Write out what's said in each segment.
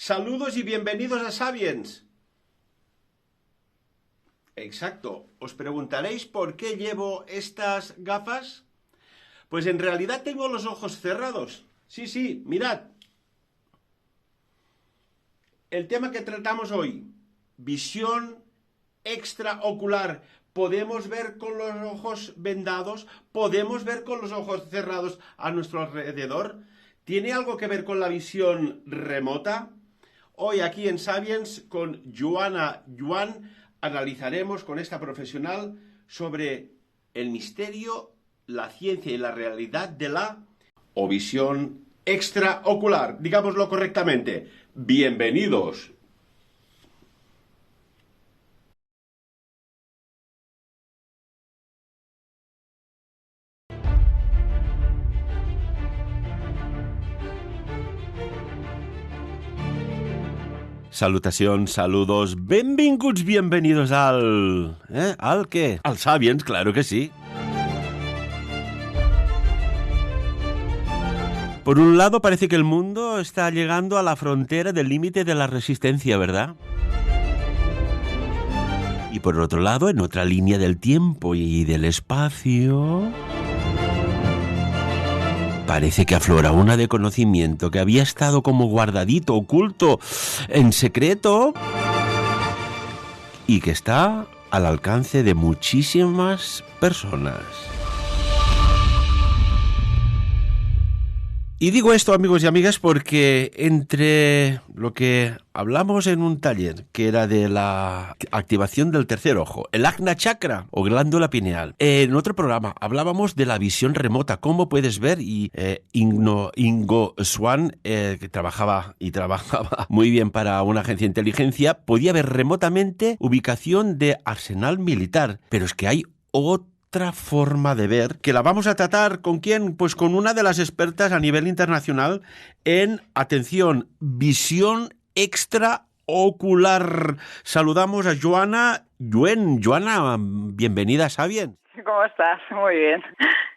Saludos y bienvenidos a Sapiens. Exacto. ¿Os preguntaréis por qué llevo estas gafas? Pues en realidad tengo los ojos cerrados. Sí, mirad. El tema que tratamos hoy, visión extraocular. Podemos ver con los ojos vendados, podemos ver con los ojos cerrados a nuestro alrededor. ¿Tiene algo que ver con la visión remota? Hoy aquí en Sapiens con Joana Yuan analizaremos con esta profesional sobre el misterio, la ciencia y la realidad de la o visión extraocular. Digámoslo correctamente. Bienvenidos. Salutacions, saludos, benvinguts, bienvenidos al... ¿Al qué? Al Sapiens, claro que sí. Por un lado parece que el mundo está llegando a la frontera del límite de la resistencia, ¿verdad? Y por otro lado, en otra línea del tiempo y del espacio... parece que aflora una de conocimiento que había estado como guardadito, oculto, en secreto, y que está al alcance de muchísimas personas. Y digo esto, amigos y amigas, porque entre lo que hablamos en un taller, que era de la activación del tercer ojo, el Ajna Chakra o glándula pineal, en otro programa hablábamos de la visión remota, cómo puedes ver, y Ingo Swan, que trabajaba muy bien para una agencia de inteligencia, podía ver remotamente ubicación de arsenal militar, pero es que hay otra forma de ver, que la vamos a tratar ¿con quién? Pues con una de las expertas a nivel internacional en, atención, visión extraocular. Saludamos a Joana Yuen. Joana, bienvenida a Sapiens. ¿Cómo estás? Muy bien.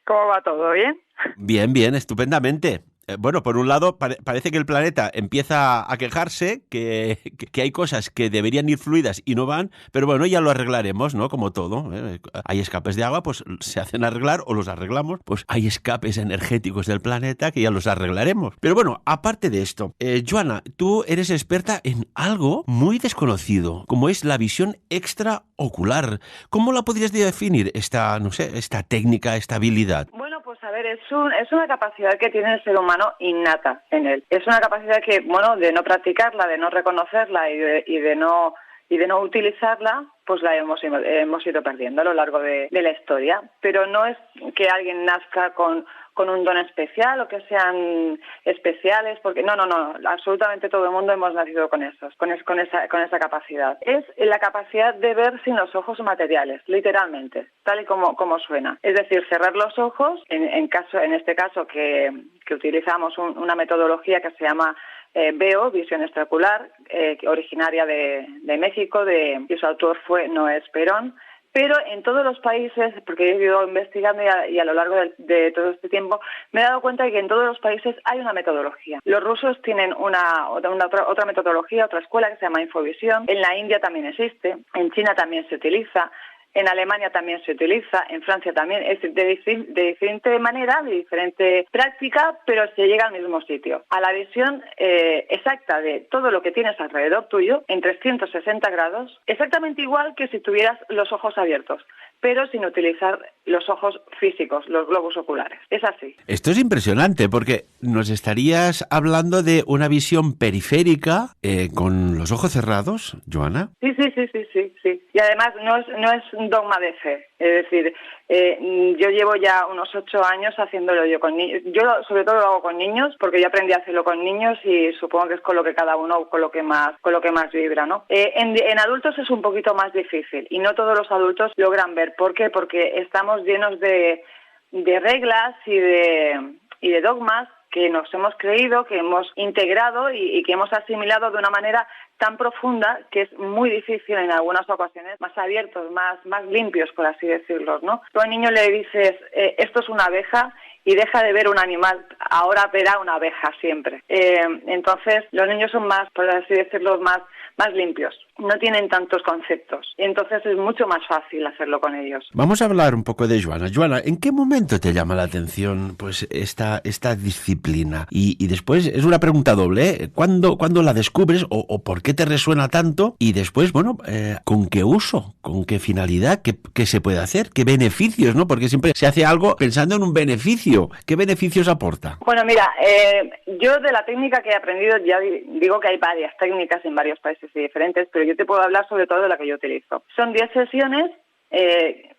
¿Cómo va todo? ¿Bien? Bien, estupendamente. Bueno, por un lado, parece que el planeta empieza a quejarse, que hay cosas que deberían ir fluidas y no van, pero bueno, ya lo arreglaremos, ¿no? Como todo. Hay escapes de agua, pues se hacen arreglar o los arreglamos. Pues hay escapes energéticos del planeta que ya los arreglaremos. Pero bueno, aparte de esto, Joana, tú eres experta en algo muy desconocido, como es la visión extraocular. ¿Cómo la podrías definir esta técnica, esta habilidad? Bueno, pues a ver, es una capacidad que tiene el ser humano innata en él. Es una capacidad que, bueno, de no practicarla, de no reconocerla y de no utilizarla, pues la hemos ido perdiendo a lo largo de la historia. Pero no es que alguien nazca con un don especial o que sean especiales, porque no, absolutamente todo el mundo hemos nacido con esa capacidad. Es la capacidad de ver sin los ojos materiales, literalmente, tal y como suena. Es decir, cerrar los ojos, en este caso que utilizamos una metodología que se llama VEO, visión extraocular, originaria de México, y su autor fue Noé Esperón. Pero en todos los países, porque he ido investigando y a lo largo de todo este tiempo, me he dado cuenta de que en todos los países hay una metodología. Los rusos tienen otra metodología, otra escuela que se llama Infovisión. En la India también existe, en China también se utiliza. En Alemania también se utiliza, en Francia también, es de diferente manera, de diferente práctica, pero se llega al mismo sitio. A la visión exacta de todo lo que tienes alrededor tuyo, en 360 grados, exactamente igual que si tuvieras los ojos abiertos, pero sin utilizar los ojos físicos, los globos oculares. Es así. Esto es impresionante porque nos estarías hablando de una visión periférica con los ojos cerrados, Joana. Sí. Y además no es un dogma de fe. Es decir, yo llevo ya unos 8 años haciéndolo yo con niños. Yo sobre todo lo hago con niños porque yo aprendí a hacerlo con niños y supongo que es con lo que cada uno, con lo que más vibra, ¿no? En adultos es un poquito más difícil y no todos los adultos logran ver. ¿Por qué? Porque estamos llenos de reglas y de dogmas que nos hemos creído, que hemos integrado y que hemos asimilado de una manera tan profunda que es muy difícil en algunas ocasiones, más abiertos, más limpios, por así decirlo, ¿no? Tú al niño le dices, esto es una abeja, y deja de ver un animal, ahora verá una abeja siempre. Entonces, los niños son más, por así decirlo, más limpios. No tienen tantos conceptos. Entonces, es mucho más fácil hacerlo con ellos. Vamos a hablar un poco de Joana. Joana, ¿en qué momento te llama la atención pues esta disciplina? Y después, es una pregunta doble, ¿eh? ¿Cuándo la descubres o por qué te resuena tanto? Y después, bueno, ¿con qué uso? ¿Con qué finalidad? ¿Qué se puede hacer? ¿Qué beneficios, no? Porque siempre se hace algo pensando en un beneficio. ¿Qué beneficios aporta? Bueno, mira, yo de la técnica que he aprendido, ya digo que hay varias técnicas en varios países y diferentes, pero yo te puedo hablar sobre todo de la que yo utilizo. Son 10 sesiones,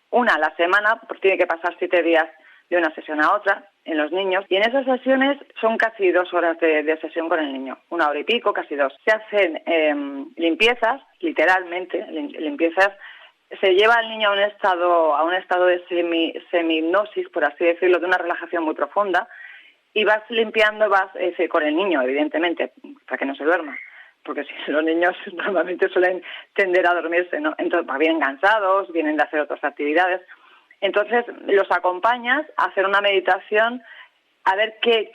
una a la semana, porque tiene que pasar 7 días de una sesión a otra en los niños, y en esas sesiones son casi 2 horas de sesión con el niño, 1 hora y pico, casi 2. Se hacen limpiezas, literalmente, limpiezas. Se lleva al niño a un estado de semi-hipnosis, por así decirlo, de una relajación muy profunda, y vas limpiando, con el niño, evidentemente, para que no se duerma, porque si los niños normalmente suelen tender a dormirse, ¿no? Entonces vienen cansados, vienen de hacer otras actividades. Entonces los acompañas a hacer una meditación, a ver qué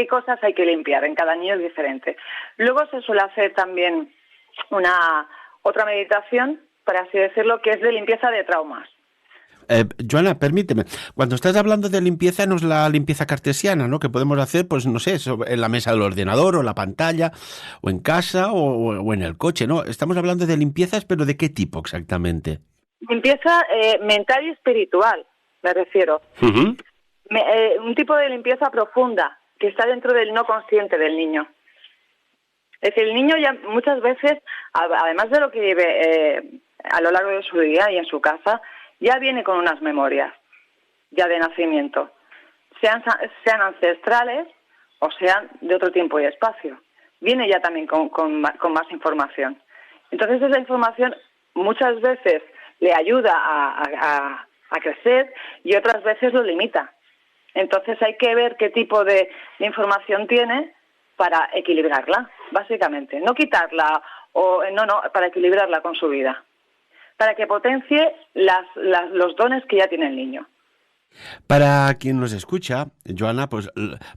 cosas hay que limpiar. En cada niño es diferente. Luego se suele hacer también otra meditación, por así decirlo, que es de limpieza de traumas. Joana, permíteme, cuando estás hablando de limpieza no es la limpieza cartesiana, ¿no? Que podemos hacer, pues no sé, en la mesa del ordenador o la pantalla, o en casa o en el coche, ¿no? Estamos hablando de limpiezas, pero ¿de qué tipo exactamente? Limpieza mental y espiritual, me refiero. Uh-huh. Un tipo de limpieza profunda, que está dentro del no consciente del niño. Es decir, el niño ya muchas veces, además de lo que vive a lo largo de su día y en su casa, ya viene con unas memorias, ya de nacimiento, sean ancestrales o sean de otro tiempo y espacio. Viene ya también con más información. Entonces esa información muchas veces le ayuda a crecer y otras veces lo limita. Entonces hay que ver qué tipo de información tiene para equilibrarla, básicamente. No quitarla, para equilibrarla con su vida, para que potencie los dones que ya tiene el niño. Para quien nos escucha, Joana, pues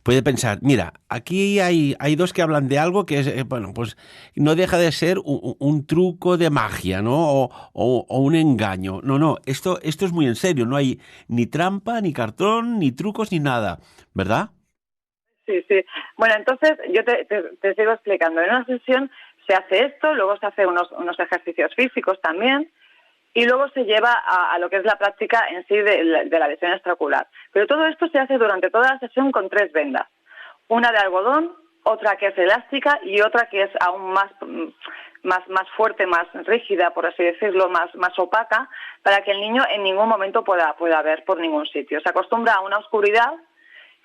puede pensar, mira, aquí hay dos que hablan de algo que es, pues no deja de ser un truco de magia, ¿no? O un engaño. No, esto es muy en serio, no hay ni trampa, ni cartón, ni trucos, ni nada, ¿verdad? Sí. Bueno, entonces yo te sigo explicando. En una sesión se hace esto, luego se hace unos ejercicios físicos también, y luego se lleva a lo que es la práctica en sí de la lesión extraocular. Pero todo esto se hace durante toda la sesión con 3 vendas. Una de algodón, otra que es elástica y otra que es aún más fuerte, más rígida, por así decirlo, más opaca, para que el niño en ningún momento pueda ver por ningún sitio. Se acostumbra a una oscuridad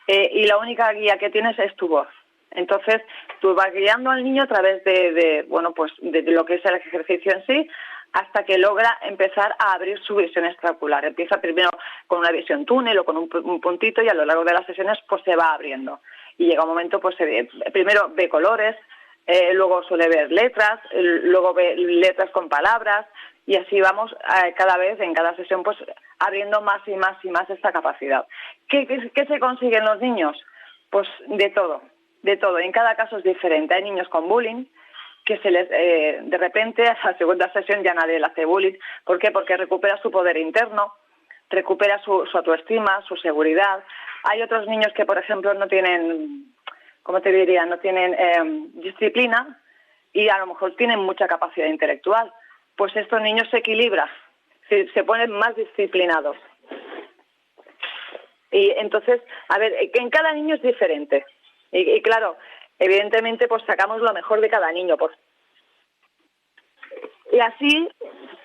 y la única guía que tienes es tu voz. Entonces, tú vas guiando al niño a través de lo que es el ejercicio en sí, hasta que logra empezar a abrir su visión extraocular. Empieza primero con una visión túnel o con un puntito y a lo largo de las sesiones pues se va abriendo. Y llega un momento, pues primero ve colores, luego suele ver letras, luego ve letras con palabras y así vamos cada vez, en cada sesión, pues abriendo más y más esta capacidad. ¿Qué se consigue en los niños? Pues de todo. En cada caso es diferente. Hay niños con bullying, que se les de repente a la segunda sesión ya nadie le hace bullying. ¿Por qué? Porque recupera su poder interno, recupera su autoestima, su seguridad. Hay otros niños que, por ejemplo, no tienen, ¿cómo te diría?, no tienen disciplina y a lo mejor tienen mucha capacidad intelectual. Pues estos niños se equilibran, se ponen más disciplinados. Y entonces, a ver, que en cada niño es diferente. Y claro, evidentemente pues sacamos lo mejor de cada niño. Pues. Y así,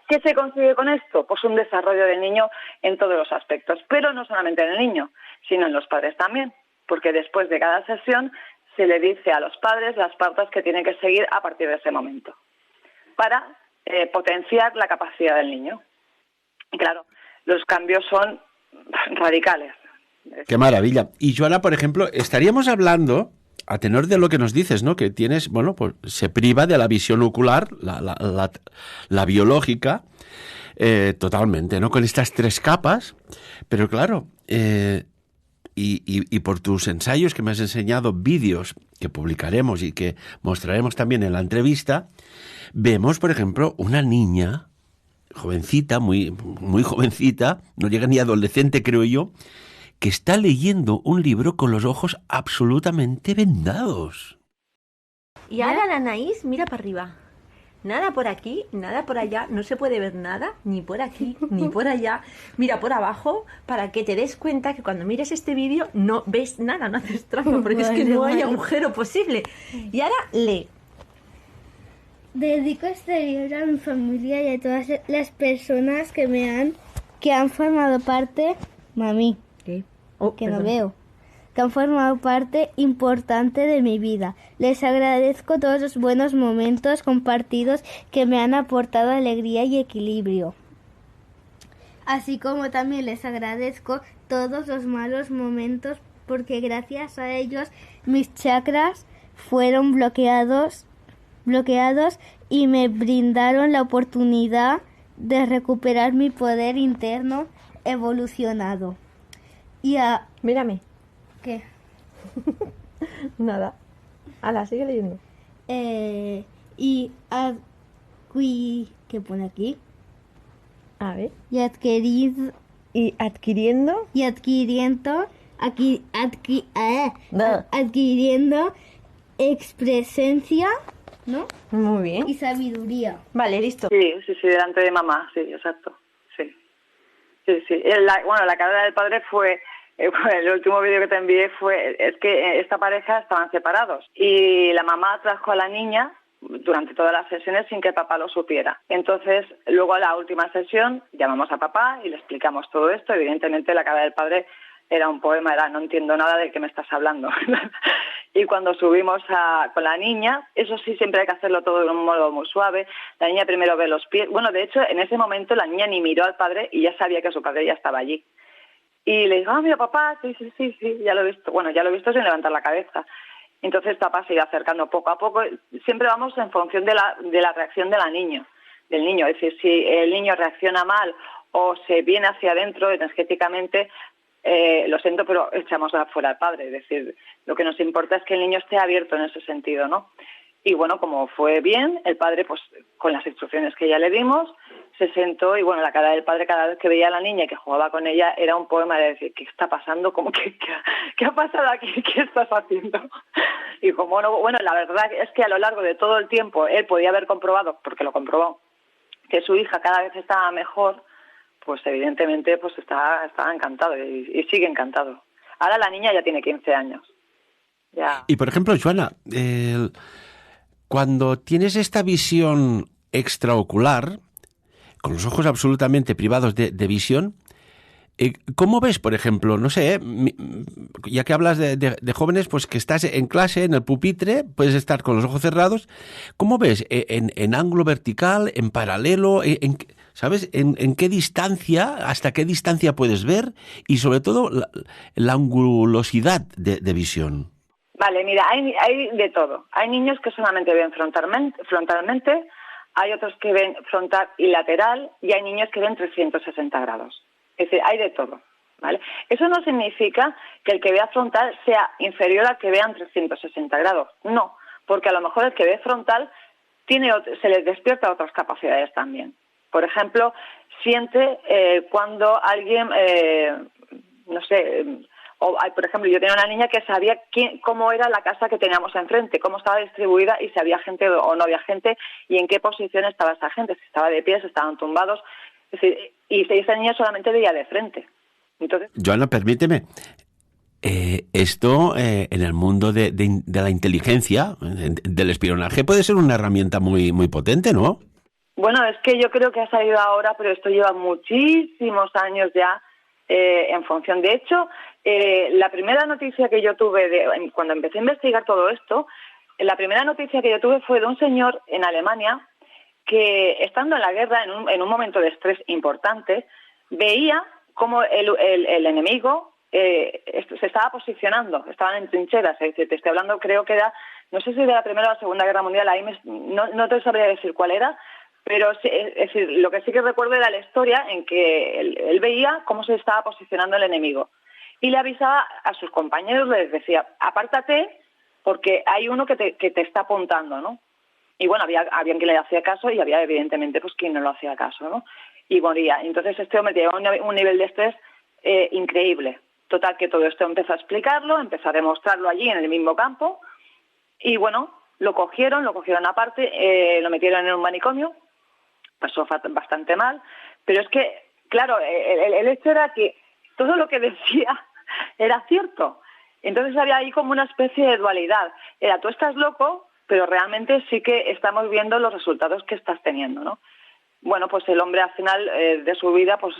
¿qué se consigue con esto? Pues un desarrollo del niño en todos los aspectos, pero no solamente en el niño, sino en los padres también, porque después de cada sesión se le dice a los padres las pautas que tienen que seguir a partir de ese momento, para potenciar la capacidad del niño. Y claro, los cambios son radicales. ¡Qué maravilla! Y Joana, por ejemplo, estaríamos hablando a tenor de lo que nos dices, ¿no? Que tienes, bueno, pues se priva de la visión ocular, la biológica, totalmente, ¿no? Con estas 3 capas, pero claro, y por tus ensayos que me has enseñado, vídeos que publicaremos y que mostraremos también en la entrevista, vemos, por ejemplo, una niña jovencita, muy, muy jovencita, no llega ni adolescente, creo yo, que está leyendo un libro con los ojos absolutamente vendados. Y ahora la Anaís mira para arriba. Nada por aquí, nada por allá, no se puede ver nada, ni por aquí, ni por allá. Mira por abajo para que te des cuenta que cuando mires este vídeo no ves nada, no haces trampa, porque es que no hay agujero posible. Y ahora lee. Dedico este libro a mi familia y a todas las personas que han formado parte, mami, ¿Qué? que no veo, que han formado parte importante de mi vida. Les agradezco todos los buenos momentos compartidos que me han aportado alegría y equilibrio. Así como también les agradezco todos los malos momentos porque gracias a ellos mis chakras fueron bloqueados y me brindaron la oportunidad de recuperar mi poder interno evolucionado. Mírame. ¿Qué? Nada. Ala, sigue leyendo. ¿Qué pone aquí? A ver. Y adquiriendo expresencia, ¿no? Muy bien. Y sabiduría. Vale, listo. Sí, delante de mamá, sí, exacto. Sí. La carrera del padre fue, el último vídeo que te envié es que esta pareja estaban separados y la mamá trajo a la niña durante todas las sesiones sin que papá lo supiera. Entonces, luego a la última sesión llamamos a papá y le explicamos todo esto. Evidentemente la carrera del padre era un poema, no entiendo nada de qué me estás hablando. Y cuando subimos con la niña, eso sí, siempre hay que hacerlo todo de un modo muy suave. La niña primero ve los pies. Bueno, de hecho, en ese momento la niña ni miró al padre y ya sabía que su padre ya estaba allí. Y le dijo, mira papá, sí, ya lo he visto. Bueno, ya lo he visto sin levantar la cabeza. Entonces papá se iba acercando poco a poco. Siempre vamos en función de la reacción del niño. Es decir, si el niño reacciona mal o se viene hacia adentro energéticamente, lo siento, pero echamos afuera al padre. Es decir, lo que nos importa es que el niño esté abierto en ese sentido, ¿no? Y bueno, como fue bien, el padre, pues con las instrucciones que ya le dimos, se sentó y bueno, la cara del padre cada vez que veía a la niña y que jugaba con ella era un poema de decir, ¿qué está pasando? ¿Qué ha pasado aquí? ¿Qué estás haciendo? Y como no, bueno, la verdad es que a lo largo de todo el tiempo él podía haber comprobado, porque lo comprobó, que su hija cada vez estaba mejor, pues evidentemente pues estaba encantado y sigue encantado. Ahora la niña ya tiene 15 años. Ya. Y por ejemplo, Joana, cuando tienes esta visión extraocular, con los ojos absolutamente privados de visión, ¿cómo ves, por ejemplo, no sé, ya que hablas de jóvenes, pues que estás en clase, en el pupitre, puedes estar con los ojos cerrados, ¿cómo ves? ¿En ángulo vertical, en paralelo, ¿sabes? ¿En qué distancia, hasta qué distancia puedes ver? Y sobre todo, la angulosidad de visión. Vale, mira, hay de todo. Hay niños que solamente ven frontalmente, hay otros que ven frontal y lateral, y hay niños que ven 360 grados. Es decir, hay de todo, ¿vale? Eso no significa que el que vea frontal sea inferior al que vea en 360 grados. No, porque a lo mejor el que ve frontal se les despierta otras capacidades también. Por ejemplo, siente cuando alguien, no sé, por ejemplo, yo tenía una niña que sabía cómo era la casa que teníamos enfrente, cómo estaba distribuida y si había gente o no había gente y en qué posición estaba esa gente, si estaba de pie, si estaban tumbados. Es decir, y esa niña solamente veía de frente. Entonces, Joana, permíteme. Esto en el mundo de la inteligencia, del espionaje, puede ser una herramienta muy, muy potente, ¿no? Bueno, es que yo creo que ha salido ahora, pero esto lleva muchísimos años ya en función. De hecho, la primera noticia que yo tuve cuando empecé a investigar todo esto, la primera noticia que yo tuve fue de un señor en Alemania que, estando en la guerra, en un momento de estrés importante, veía cómo el enemigo se estaba posicionando, estaban en trincheras. Te estoy hablando, creo que era, no sé si de la Primera o la Segunda Guerra Mundial, ahí no te sabría decir cuál era, pero sí, es decir, lo que sí que recuerdo era la historia en que él veía cómo se estaba posicionando el enemigo y le avisaba a sus compañeros, les decía, apártate porque hay uno que te está apuntando, ¿no? Y bueno, había quien le hacía caso y había evidentemente pues quien no lo hacía caso, ¿no? Y moría. Entonces este hombre llegó a un nivel de estrés increíble. Total, que todo esto empezó a explicarlo, empezó a demostrarlo allí en el mismo campo y bueno, lo cogieron aparte, lo metieron en un manicomio, pasó bastante mal, pero es que, claro, el hecho era que todo lo que decía era cierto. Entonces había ahí como una especie de dualidad. Era, tú estás loco, pero realmente sí que estamos viendo los resultados que estás teniendo, ¿no? Bueno, pues el hombre al final de su vida, pues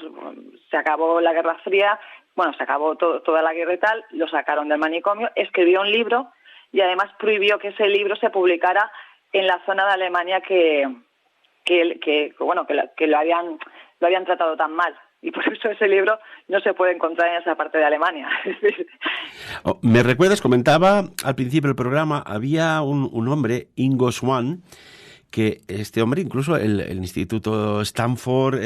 se acabó la Guerra Fría, bueno, se acabó toda la guerra y tal, lo sacaron del manicomio, escribió un libro y además prohibió que ese libro se publicara en la zona de Alemania que lo habían tratado tan mal. Y por eso ese libro no se puede encontrar en esa parte de Alemania. Me recuerdas, comentaba al principio del programa, había un hombre, Ingo Swann, que este hombre, incluso el Instituto Stanford,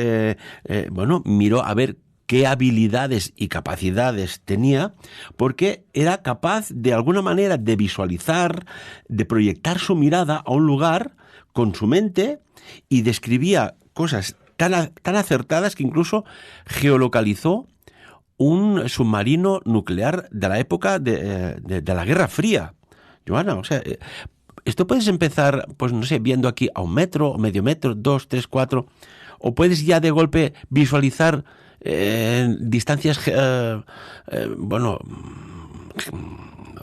miró a ver qué habilidades y capacidades tenía, porque era capaz de alguna manera de visualizar, de proyectar su mirada a un lugar con su mente y describía cosas tan acertadas que incluso geolocalizó un submarino nuclear de la época de la Guerra Fría. Joana, o sea, esto puedes empezar, pues no sé, viendo aquí a 1 metro, o medio metro, 2, 3, 4, o puedes ya de golpe visualizar distancias,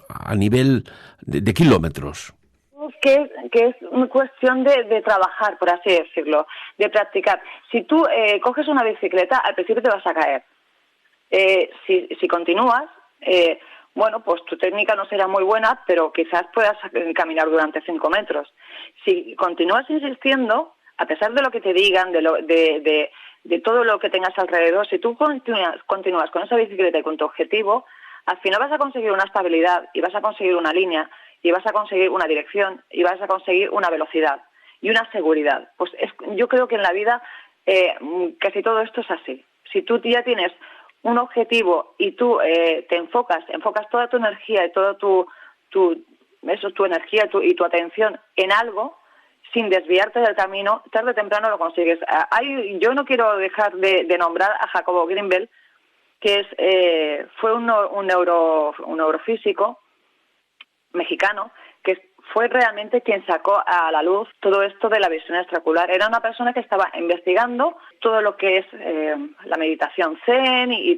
a nivel de kilómetros. Que es una cuestión de trabajar, por así decirlo, de practicar. Si tú coges una bicicleta, al principio te vas a caer. Si continúas, pues tu técnica no será muy buena, pero quizás puedas caminar durante 5 metros. Si continúas insistiendo, a pesar de lo que te digan, de todo lo que tengas alrededor, si tú continúas con esa bicicleta y con tu objetivo, al final vas a conseguir una estabilidad y vas a conseguir una línea y vas a conseguir una dirección y vas a conseguir una velocidad y una seguridad. Pues yo creo que en la vida casi todo esto es así. Si tú ya tienes un objetivo y tú te enfocas toda tu energía y toda tu energía y tu atención en algo, sin desviarte del camino, tarde o temprano lo consigues. Yo no quiero dejar de nombrar a Jacobo Grinberg, que fue un neurofísico mexicano, que fue realmente quien sacó a la luz todo esto de la visión extraocular. Era una persona que estaba investigando todo lo que es la meditación zen y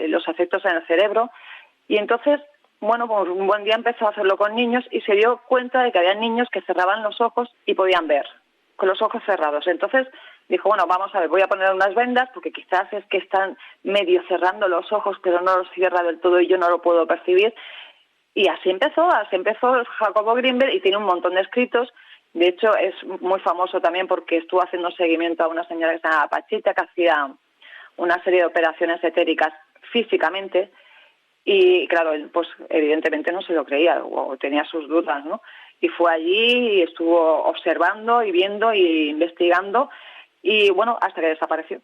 los efectos en el cerebro. Y entonces, pues un buen día empezó a hacerlo con niños y se dio cuenta de que había niños que cerraban los ojos y podían ver, con los ojos cerrados. Entonces dijo, vamos a ver, voy a poner unas vendas porque quizás es que están medio cerrando los ojos, pero no los cierra del todo y yo no lo puedo percibir. Y así empezó Jacobo Grinberg y tiene un montón de escritos. De hecho, es muy famoso también porque estuvo haciendo seguimiento a una señora que se llama Pachita, que hacía una serie de operaciones etéricas físicamente y, claro, él pues evidentemente no se lo creía o tenía sus dudas, ¿no? Y fue allí y estuvo observando y viendo y investigando y, hasta que desapareció.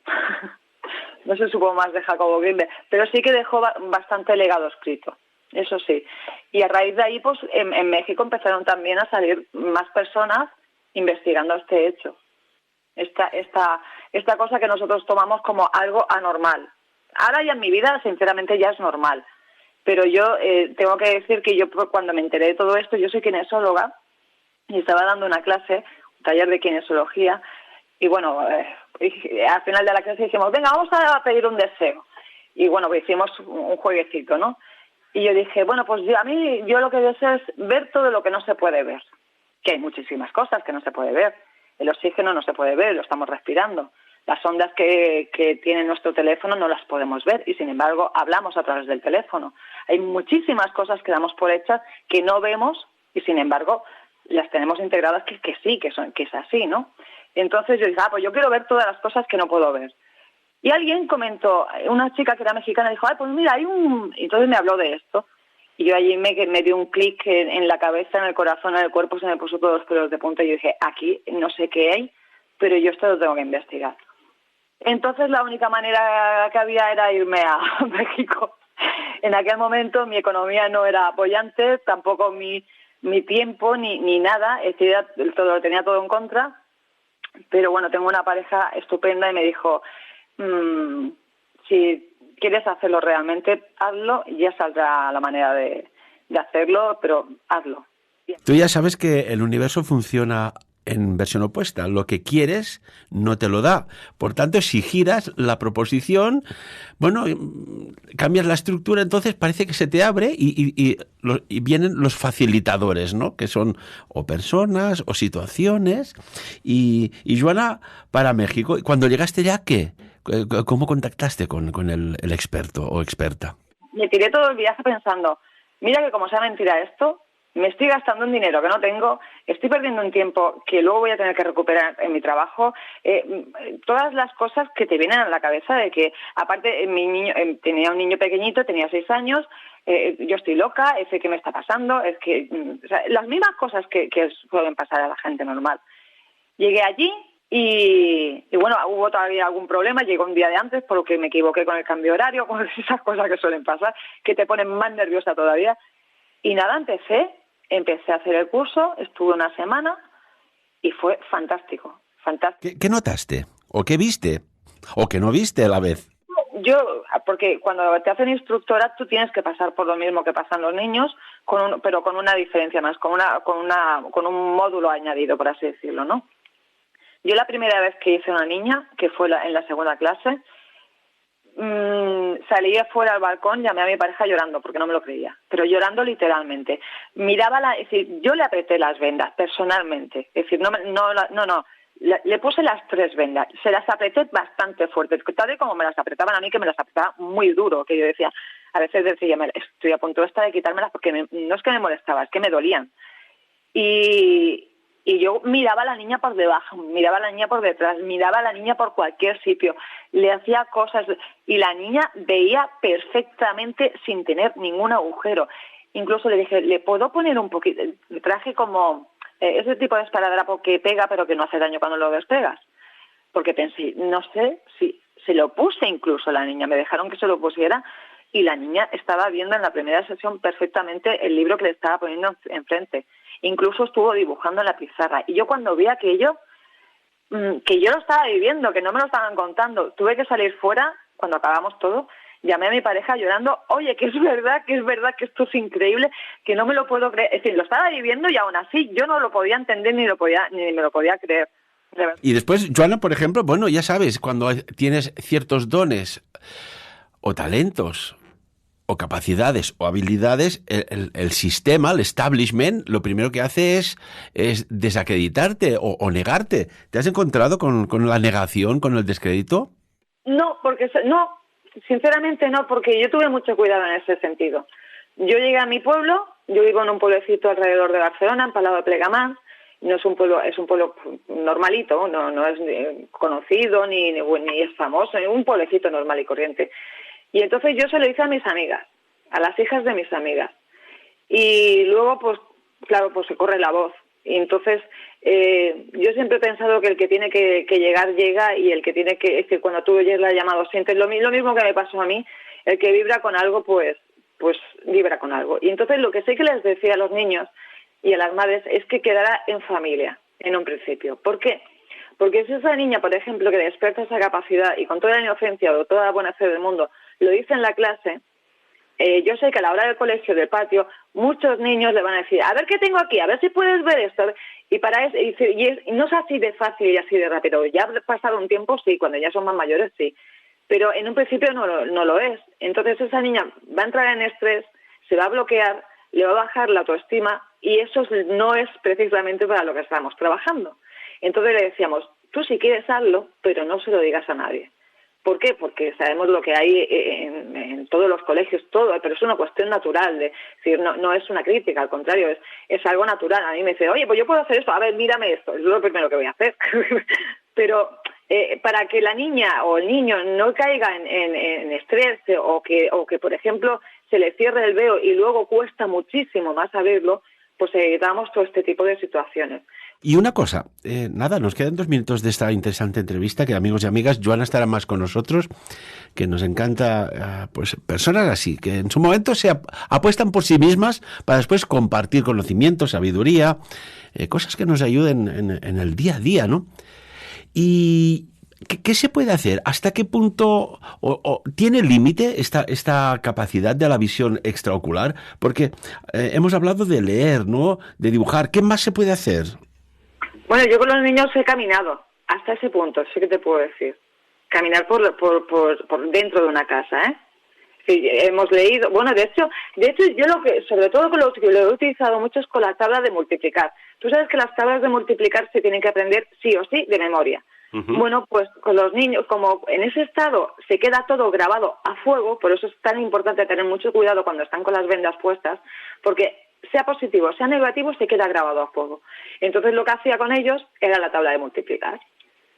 No se supo más de Jacobo Grinberg, pero sí que dejó bastante legado escrito. Eso sí. Y a raíz de ahí, pues en México empezaron también a salir más personas investigando este hecho. Esta cosa que nosotros tomamos como algo anormal. Ahora ya en mi vida, sinceramente, ya es normal. Pero yo tengo que decir que yo cuando me enteré de todo esto, yo soy kinesióloga y estaba dando una clase, un taller de kinesiología, y al final de la clase dijimos, venga, vamos a pedir un deseo. Y pues hicimos un jueguecito, ¿no? Y yo dije, pues yo lo que deseo es ver todo lo que no se puede ver. Que hay muchísimas cosas que no se puede ver. El oxígeno no se puede ver, lo estamos respirando. Las ondas que tiene nuestro teléfono no las podemos ver y, sin embargo, hablamos a través del teléfono. Hay muchísimas cosas que damos por hechas que no vemos y, sin embargo, las tenemos integradas que sí, que es así, ¿no? Entonces yo dije, pues yo quiero ver todas las cosas que no puedo ver. Y alguien comentó, una chica que era mexicana dijo, pues mira, hay un... Entonces me habló de esto. Y yo allí me dio un clic en la cabeza, en el corazón, en el cuerpo, se me puso todos los pelos de punta y yo dije, aquí no sé qué hay, pero yo esto lo tengo que investigar. Entonces la única manera que había era irme a México. En aquel momento mi economía no era apoyante, tampoco mi tiempo ni nada, lo tenía todo en contra, pero bueno, tengo una pareja estupenda y me dijo, si quieres hacerlo realmente, hazlo y ya saldrá la manera de hacerlo, pero hazlo. Tú ya sabes que el universo funciona en versión opuesta. Lo que quieres no te lo da. Por tanto, si giras la proposición, bueno, cambias la estructura, entonces parece que se te abre y vienen los facilitadores, ¿no? Que son o personas o situaciones. Y Joana, para México, cuando llegaste ya, ¿qué? ¿Cómo contactaste con el experto o experta? Me tiré todo el viaje pensando, mira que como sea mentira esto, me estoy gastando un dinero que no tengo, estoy perdiendo un tiempo que luego voy a tener que recuperar en mi trabajo, todas las cosas que te vienen a la cabeza de que, aparte, mi niño tenía un niño pequeñito, tenía 6 años, yo estoy loca, sé qué me está pasando, es que o sea, las mismas cosas que suelen pasar a la gente normal. Llegué allí y bueno, hubo todavía algún problema, llegó un día de antes por lo que me equivoqué con el cambio horario, con esas cosas que suelen pasar, que te ponen más nerviosa todavía. Y nada, empecé a hacer el curso, estuve una semana y fue fantástico, fantástico. ¿Qué notaste? ¿O qué viste? ¿O qué no viste a la vez? Yo, porque cuando te hacen instructora tú tienes que pasar por lo mismo que pasan los niños, pero con una diferencia más, con un módulo añadido, por así decirlo, ¿no? Yo la primera vez que hice una niña, que fue en la segunda clase, salí afuera al balcón, llamé a mi pareja llorando porque no me lo creía, pero llorando literalmente. Es decir, yo le apreté las vendas personalmente, es decir, le puse las 3 vendas, se las apreté bastante fuerte, tal y como me las apretaban a mí, que me las apretaba muy duro, que yo decía, a veces decía, estoy a punto de quitármelas porque no es que me molestaba, es que me dolían. Y yo miraba a la niña por debajo, miraba a la niña por detrás, miraba a la niña por cualquier sitio, le hacía cosas y la niña veía perfectamente sin tener ningún agujero. Incluso le dije, ¿le puedo poner un poquito? Le traje como ese tipo de esparadrapo que pega pero que no hace daño cuando lo despegas. Porque pensé, no sé si se lo puse incluso a la niña, me dejaron que se lo pusiera y la niña estaba viendo en la primera sesión perfectamente el libro que le estaba poniendo enfrente. Incluso estuvo dibujando en la pizarra. Y yo cuando vi aquello, que yo lo estaba viviendo, que no me lo estaban contando, tuve que salir fuera, cuando acabamos todo, llamé a mi pareja llorando, oye, que es verdad, que esto es increíble, que no me lo puedo creer. Es decir, lo estaba viviendo y aún así yo no lo podía entender ni me lo podía creer. Y después, Joana, por ejemplo, bueno, ya sabes, cuando tienes ciertos dones o talentos o capacidades o habilidades, el sistema, el establishment, lo primero que hace es desacreditarte o negarte. ¿Te has encontrado con la negación, con el descrédito? No, sinceramente no, porque yo tuve mucho cuidado en ese sentido. Yo llegué a mi pueblo, yo vivo en un pueblecito alrededor de Barcelona, en Palau de Plegamans, no es un pueblo, es un pueblo normalito, no es conocido ni es famoso, es un pueblecito normal y corriente. Y entonces yo se lo hice a mis amigas, a las hijas de mis amigas. Y luego, pues, claro, pues se corre la voz. Y entonces, yo siempre he pensado que el que tiene que llegar, llega, y el que tiene que, es que cuando tú oyes la llamada, sientes lo mismo que me pasó a mí, el que vibra con algo, pues vibra con algo. Y entonces lo que sí que les decía a los niños y a las madres es que quedara en familia, en un principio. ¿Por qué? Porque si esa niña, por ejemplo, que despierta esa capacidad y con toda la inocencia o toda la buena fe del mundo lo dice en la clase, yo sé que a la hora del colegio, del patio, muchos niños le van a decir, a ver qué tengo aquí, a ver si puedes ver esto. Y para eso, y no es así de fácil y así de rápido. Ya ha pasado un tiempo, sí, cuando ya son más mayores, sí. Pero en un principio no lo es. Entonces esa niña va a entrar en estrés, se va a bloquear, le va a bajar la autoestima y eso no es precisamente para lo que estamos trabajando. Entonces le decíamos, tú si quieres hazlo, pero no se lo digas a nadie. ¿Por qué? Porque sabemos lo que hay en todos los colegios, todo, pero es una cuestión natural, es decir, no es una crítica, al contrario, es algo natural. A mí me dice, oye, pues yo puedo hacer esto, a ver, mírame esto, es lo primero que voy a hacer. Pero para que la niña o el niño no caiga en estrés o que, por ejemplo, se le cierre el veo y luego cuesta muchísimo más abrirlo, pues evitamos todo este tipo de situaciones. Y una cosa, nada, nos quedan 2 minutos de esta interesante entrevista, que amigos y amigas, Joana estará más con nosotros, que nos encanta, pues personas así, que en su momento se apuestan por sí mismas para después compartir conocimiento, sabiduría, cosas que nos ayuden en el día a día, ¿no? Y ¿qué se puede hacer? ¿Hasta qué punto tiene límite esta capacidad de la visión extraocular? Porque hemos hablado de leer, ¿no? De dibujar. ¿Qué más se puede hacer? Bueno, yo con los niños he caminado hasta ese punto, sí que te puedo decir. Caminar por dentro de una casa, ¿eh? Sí, hemos leído. Bueno, de hecho yo sobre todo lo que he utilizado mucho es con la tabla de multiplicar. Tú sabes que las tablas de multiplicar se tienen que aprender sí o sí de memoria. Uh-huh. Bueno, pues con los niños, como en ese estado se queda todo grabado a fuego, por eso es tan importante tener mucho cuidado cuando están con las vendas puestas, porque sea positivo, sea negativo, se queda grabado a fuego. Entonces lo que hacía con ellos era la tabla de multiplicar.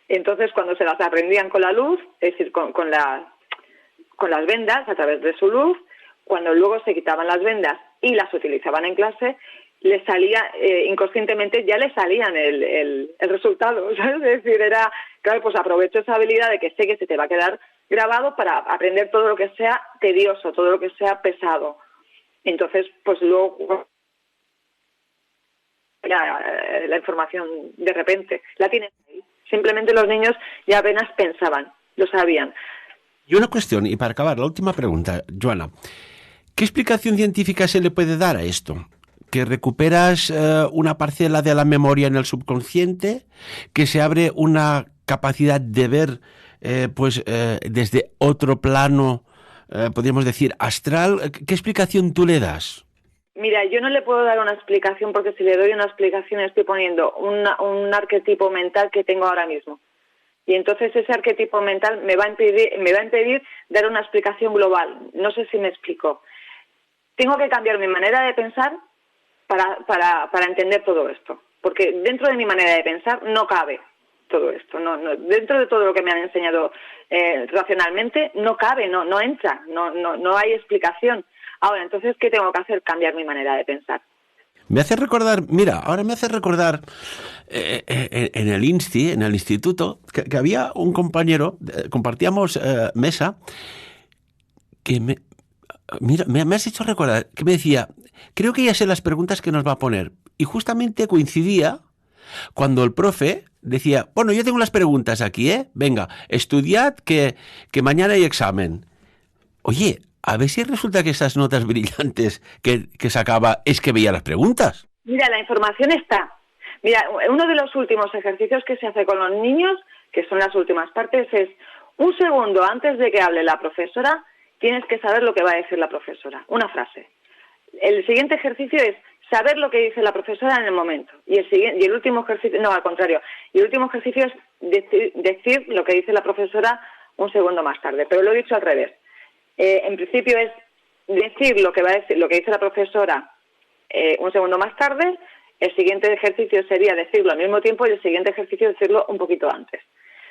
Entonces cuando se las aprendían con la luz, es decir, con las vendas a través de su luz, cuando luego se quitaban las vendas y las utilizaban en clase, les salía, inconscientemente ya les salían el resultado, ¿sabes? Es decir, era, claro, pues aprovecho esa habilidad de que sé que se te va a quedar grabado para aprender todo lo que sea tedioso, todo lo que sea pesado. Entonces, pues luego la información de repente la tienes ahí. Simplemente los niños ya apenas pensaban, lo sabían. Y una cuestión, y para acabar, la última pregunta, Joana. ¿Qué explicación científica se le puede dar a esto? ¿Que recuperas una parcela de la memoria en el subconsciente? ¿Que se abre una capacidad de ver desde otro plano, podríamos decir, astral? ¿Qué explicación tú le das? Mira, yo no le puedo dar una explicación porque si le doy una explicación estoy poniendo un arquetipo mental que tengo ahora mismo. Y entonces ese arquetipo mental me va a impedir dar una explicación global. No sé si me explico. Tengo que cambiar mi manera de pensar para entender todo esto. Porque dentro de mi manera de pensar no cabe todo esto. No, dentro de todo lo que me han enseñado racionalmente no cabe, no entra, no hay explicación. Ahora, entonces, ¿qué tengo que hacer? Cambiar mi manera de pensar. Me hace recordar, en el instituto, que había un compañero, compartíamos mesa, que me has hecho recordar, que me decía, creo que ya sé las preguntas que nos va a poner. Y justamente coincidía cuando el profe decía, bueno, yo tengo las preguntas aquí, venga, estudiad que mañana hay examen. Oye, a ver si resulta que esas notas brillantes que sacaba es que veía las preguntas. Mira, la información está. Mira, uno de los últimos ejercicios que se hace con los niños, que son las últimas partes, es un segundo antes de que hable la profesora, tienes que saber lo que va a decir la profesora, una frase. El siguiente ejercicio es saber lo que dice la profesora en el momento. Y el último ejercicio, no, al contrario, y el último ejercicio es decir lo que dice la profesora un segundo más tarde, pero lo he dicho al revés. En principio es decir lo que dice la profesora un segundo más tarde. El siguiente ejercicio sería decirlo al mismo tiempo y el siguiente ejercicio decirlo un poquito antes.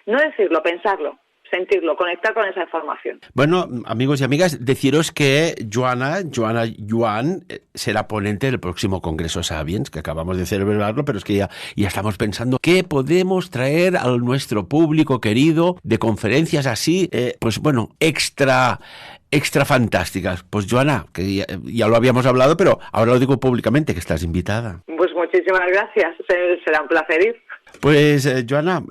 No decirlo, pensarlo, sentirlo, conectar con esa información. Bueno, amigos y amigas, deciros que Joana Yuan será ponente del próximo Congreso Sapiens, que acabamos de celebrarlo, pero es que ya estamos pensando qué podemos traer a nuestro público querido de conferencias así, extra fantásticas. Pues Joana, que ya lo habíamos hablado, pero ahora lo digo públicamente, que estás invitada. Pues muchísimas gracias, será un placer ir. Pues Joana,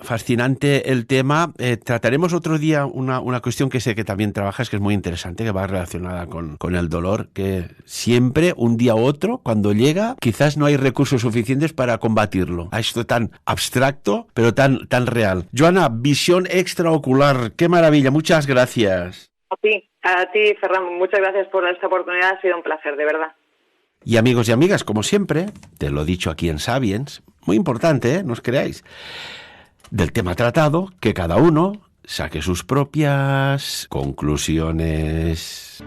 fascinante el tema. Trataremos otro día una cuestión que sé que también trabajas, que es muy interesante, que va relacionada con el dolor, que siempre, un día u otro, cuando llega, quizás no hay recursos suficientes para combatirlo. A esto tan abstracto, pero tan real. Joana, visión extraocular, qué maravilla, muchas gracias. A ti, Ferran, muchas gracias por esta oportunidad, ha sido un placer, de verdad. Y amigos y amigas, como siempre, te lo he dicho aquí en Sapiens, muy importante, no os creáis, del tema tratado, que cada uno saque sus propias conclusiones.